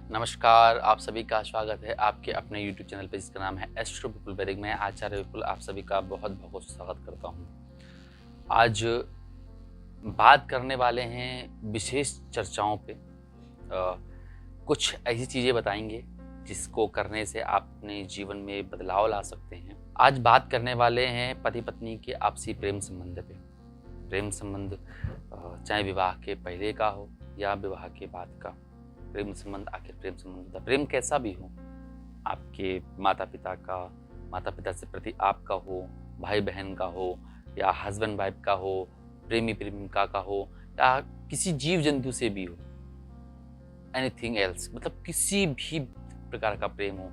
नमस्कार, आप सभी का स्वागत है आपके अपने YouTube चैनल पे जिसका नाम है एस्ट्रो विपुल वैदिक। मैं आचार्य विपुल आप सभी का बहुत बहुत स्वागत करता हूँ। आज बात करने वाले हैं विशेष चर्चाओं पे। कुछ ऐसी चीज़ें बताएंगे जिसको करने से आप अपने जीवन में बदलाव ला सकते हैं। आज बात करने वाले हैं पति पत्नी के आपसी प्रेम संबंध पे। प्रेम संबंध चाहे विवाह के पहले का हो या विवाह के बाद का प्रेम संबंध, आखिर प्रेम संबंध होता है। प्रेम कैसा भी हो, आपके माता पिता से प्रति आपका हो, भाई बहन का हो या हस्बैंड वाइफ का हो, प्रेमी प्रेमिका का हो या किसी जीव जंतु से भी हो, एनीथिंग एल्स, मतलब किसी भी प्रकार का प्रेम हो,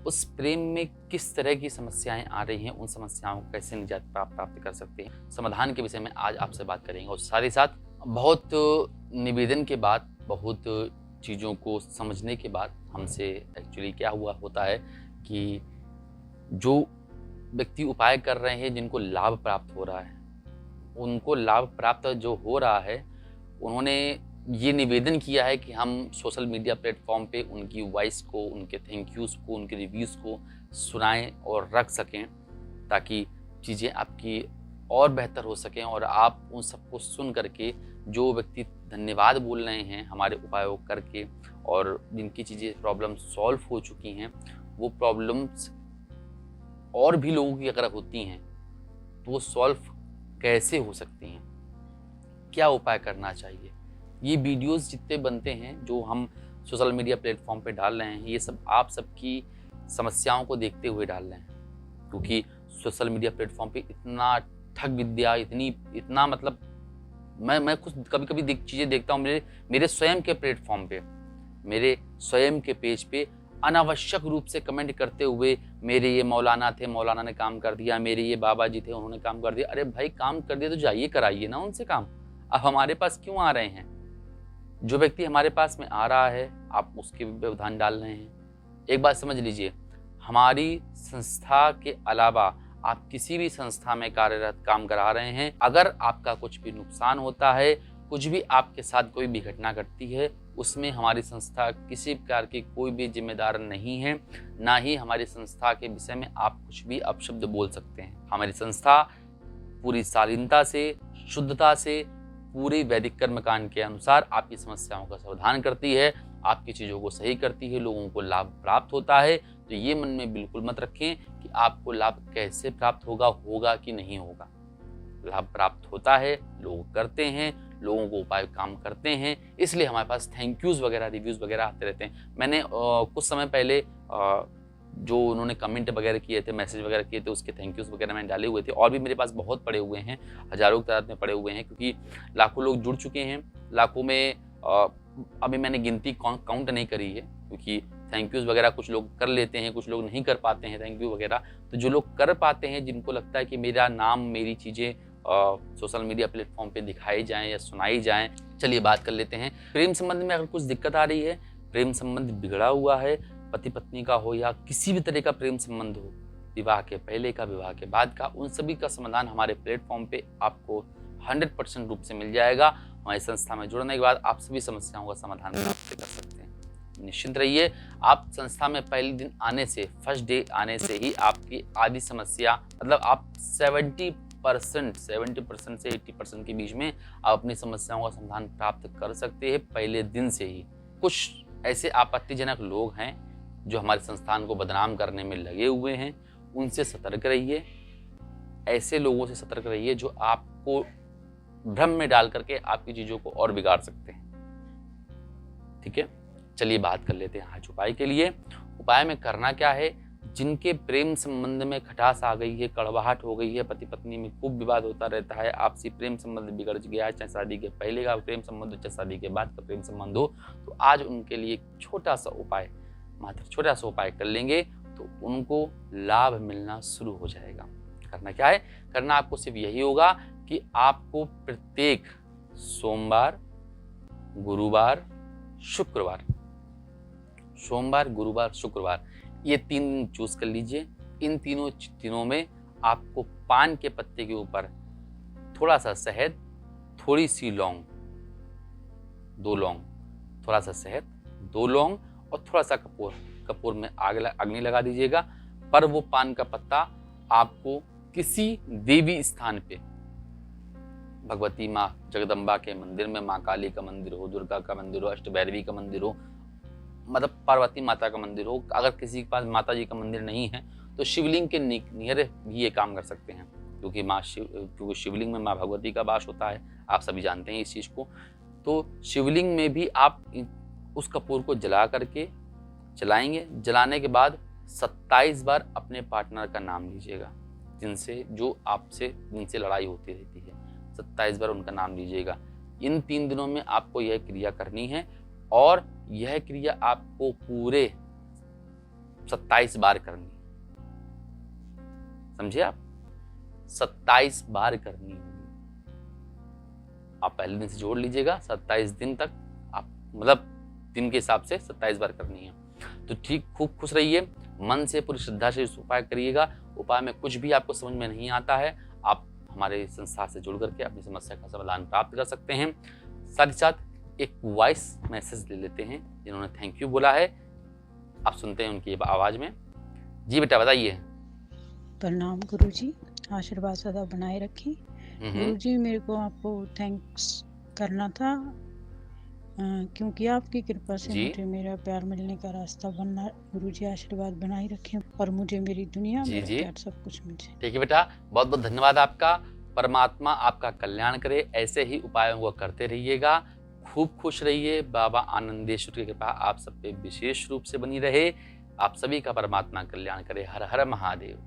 उस प्रेम में किस तरह की समस्याएं आ रही हैं, उन समस्याओं को कैसे निजात प्राप्त कर सकते हैं, समाधान के विषय में आज आपसे बात करेंगे। और साथ ही साथ बहुत निवेदन के बाद, बहुत चीज़ों को समझने के बाद हमसे एक्चुअली क्या हुआ होता है कि जो व्यक्ति उपाय कर रहे हैं, जिनको लाभ प्राप्त हो रहा है, उनको लाभ प्राप्त जो हो रहा है, उन्होंने ये निवेदन किया है कि हम सोशल मीडिया प्लेटफॉर्म पे उनकी वॉइस को, उनके थैंक यूज़ को, उनके रिव्यूज़ को सुनाएं और रख सकें, ताकि चीज़ें आपकी और बेहतर हो सकें और आप उन सबको सुन करके जो व्यक्ति धन्यवाद बोल रहे हैं हमारे उपायों करके, और जिनकी चीज़ें प्रॉब्लम सॉल्व हो चुकी हैं, वो प्रॉब्लम्स और भी लोगों की अगर होती हैं तो वो सॉल्व कैसे हो सकती हैं, क्या उपाय करना चाहिए। ये वीडियोस जितने बनते हैं जो हम सोशल मीडिया प्लेटफॉर्म पे डाल रहे हैं, ये सब आप सबकी समस्याओं को देखते हुए डाल रहे हैं, क्योंकि सोशल मीडिया प्लेटफॉर्म पे इतना ठग विद्या, इतना मतलब मैं खुद कभी कभी चीज़ें देखता हूँ मेरे स्वयं के प्लेटफॉर्म पे, मेरे स्वयं के पेज पे अनावश्यक रूप से कमेंट करते हुए, मेरे ये मौलाना थे, मौलाना ने काम कर दिया, मेरे ये बाबा जी थे, उन्होंने काम कर दिया। अरे भाई, काम कर दिया तो जाइए कराइए ना उनसे काम। अब हमारे पास क्यों आ रहे हैं? जो व्यक्ति हमारे पास में आ रहा है, आप उसके व्यवधान डाल रहे हैं। एक बात समझ लीजिए, हमारी संस्था के अलावा आप किसी भी संस्था में कार्यरत काम करा रहे हैं, अगर आपका कुछ भी नुकसान होता है, कुछ भी आपके साथ कोई भी घटना घटती है, उसमें हमारी संस्था किसी प्रकार की कोई भी जिम्मेदार नहीं है। ना ही हमारी संस्था के विषय में आप कुछ भी अपशब्द बोल सकते हैं। हमारी संस्था पूरी शालीनता से, शुद्धता से, पूरे वैदिक कर्मकांड के अनुसार आपकी समस्याओं का समाधान करती है, आपकी चीज़ों को सही करती है, लोगों को लाभ प्राप्त होता है। तो ये मन में बिल्कुल मत रखें कि आपको लाभ कैसे प्राप्त होगा कि नहीं होगा। लाभ प्राप्त होता है, लोग करते हैं, लोगों को उपाय काम करते हैं, इसलिए हमारे पास थैंक यूज़ वगैरह, रिव्यूज़ वगैरह आते रहते हैं। मैंने कुछ समय पहले जो उन्होंने कमेंट वगैरह किए थे, मैसेज वगैरह किए थे, उसके थैंक यूज़ वगैरह मैंने डाले हुए थे, और भी मेरे पास बहुत पड़े हुए हैं, हज़ारों की तादाद में पड़े हुए हैं, क्योंकि लाखों लोग जुड़ चुके हैं। लाखों में अभी मैंने गिनती काउंट नहीं करी है, क्योंकि थैंक यूज़ वगैरह कुछ लोग कर लेते हैं, कुछ लोग नहीं कर पाते हैं थैंक यू वगैरह। तो जो लोग कर पाते हैं, जिनको लगता है कि मेरा नाम, मेरी चीज़ें सोशल मीडिया प्लेटफॉर्म पे दिखाई जाएं या सुनाई जाएं, चलिए बात कर लेते हैं। प्रेम संबंध में अगर कुछ दिक्कत आ रही है, प्रेम संबंध बिगड़ा हुआ है, पति पत्नी का हो या किसी भी तरह का प्रेम संबंध हो, विवाह के पहले का, विवाह के बाद का, उन सभी का समाधान हमारे प्लेटफॉर्म पे आपको 100% रूप से मिल जाएगा। हमारी संस्था में जुड़ने के बाद आप सभी समस्याओं का समाधान प्राप्त कर सकते हैं। निश्चिंत रहिए, आप संस्था में पहले दिन आने से, फर्स्ट डे आने से ही आपकी आधी समस्या, मतलब आप 70% से 80% के बीच में आप अपनी समस्याओं का समाधान प्राप्त कर सकते हैं पहले दिन से ही। कुछ ऐसे आपत्तिजनक लोग हैं जो हमारे संस्थान को बदनाम करने में लगे हुए हैं, उनसे सतर्क रहिए। ऐसे लोगों से सतर्क रहिए जो आपको भ्रम में डाल करके आपकी चीज़ों को और बिगाड़ सकते हैं। ठीक है, चलिए बात कर लेते हैं आज उपाय के लिए। उपाय में करना क्या है? जिनके प्रेम संबंध में खटास आ गई है, कड़वाहट हो गई है, पति पत्नी में खूब विवाद होता रहता है, आपसी प्रेम संबंध बिगड़ गया है, चाहे शादी के पहले का प्रेम संबंध हो, चाहे शादी के बाद का प्रेम संबंध हो, तो आज उनके लिए छोटा सा उपाय, मात्र छोटा सा उपाय कर लेंगे तो उनको लाभ मिलना शुरू हो जाएगा। करना क्या है? करना आपको सिर्फ यही होगा कि आपको प्रत्येक सोमवार, गुरुवार, शुक्रवार, ये 3 दिन चूज कर लीजिए। इन तीनों दिनों में आपको पान के पत्ते के ऊपर थोड़ा सा शहद, थोड़ी सी लौंग, 2 लौंग, थोड़ा सा शहद, 2 लौंग और थोड़ा सा कपूर में अग्नि लगा दीजिएगा। पर वो पान का पत्ता आपको किसी देवी स्थान पे, भगवती माँ जगदम्बा के मंदिर में, माँ काली का मंदिर हो, दुर्गा का मंदिर हो, अष्टभैरवी का मंदिर हो, मतलब पार्वती माता का मंदिर हो, अगर किसी के पास माता जी का मंदिर नहीं है तो शिवलिंग के नियर भी ये काम कर सकते हैं, क्योंकि शिवलिंग में माँ भगवती का वास होता है, आप सभी जानते हैं इस चीज़ को। तो शिवलिंग में भी आप उस कपूर को जला करके जलाएंगे। जलाने के बाद 27 बार अपने पार्टनर का नाम लीजिएगा, जिनसे लड़ाई होती रहती है, 27 बार उनका नाम लीजिएगा। इन 3 दिनों में आपको यह क्रिया करनी है और यह क्रिया आपको पूरे 27 बार करनी है, समझे आप? 27 बार करनी होगी। आप पहले दिन से जोड़ लीजिएगा, 27 दिन तक आप, मतलब दिन के हिसाब से 27 बार करनी है। तो ठीक, खूब खुश रहिए, मन से पूरी श्रद्धा से इस उपाय करिएगा। उपाय में कुछ भी आपको समझ में नहीं आता है, आप हमारे संस्था से जुड़ करके अपनी समस्या का समाधान प्राप्त कर सकते हैं। साथ ही साथ एक वॉइस मैसेज ले लेते हैं जिन्होंने थैंक यू बोला है, आप सुनते हैं उनकी आवाज में। जी बेटा बताइए। प्रणाम गुरुजी, आशीर्वाद सदा बनाए रखें। गुरुजी, मेरे को आपको थैंक्स करना था क्योंकि आपकी कृपा से मुझे मेरा प्यार मिलने का रास्ता बनना। गुरुजी आशीर्वाद बनाए रखें और मुझे मेरी दुनिया में प्यार सब कुछ मिले। ठीक है बेटा, बहुत बहुत धन्यवाद आपका। परमात्मा आपका कल्याण करे, ऐसे ही उपायों को करते रहिएगा, खूब खुश रहिए। बाबा आनंदेश्वर की कृपा आप सब पे विशेष रूप से बनी रहे। आप सभी का परमात्मा कल्याण करे। हर हर महादेव।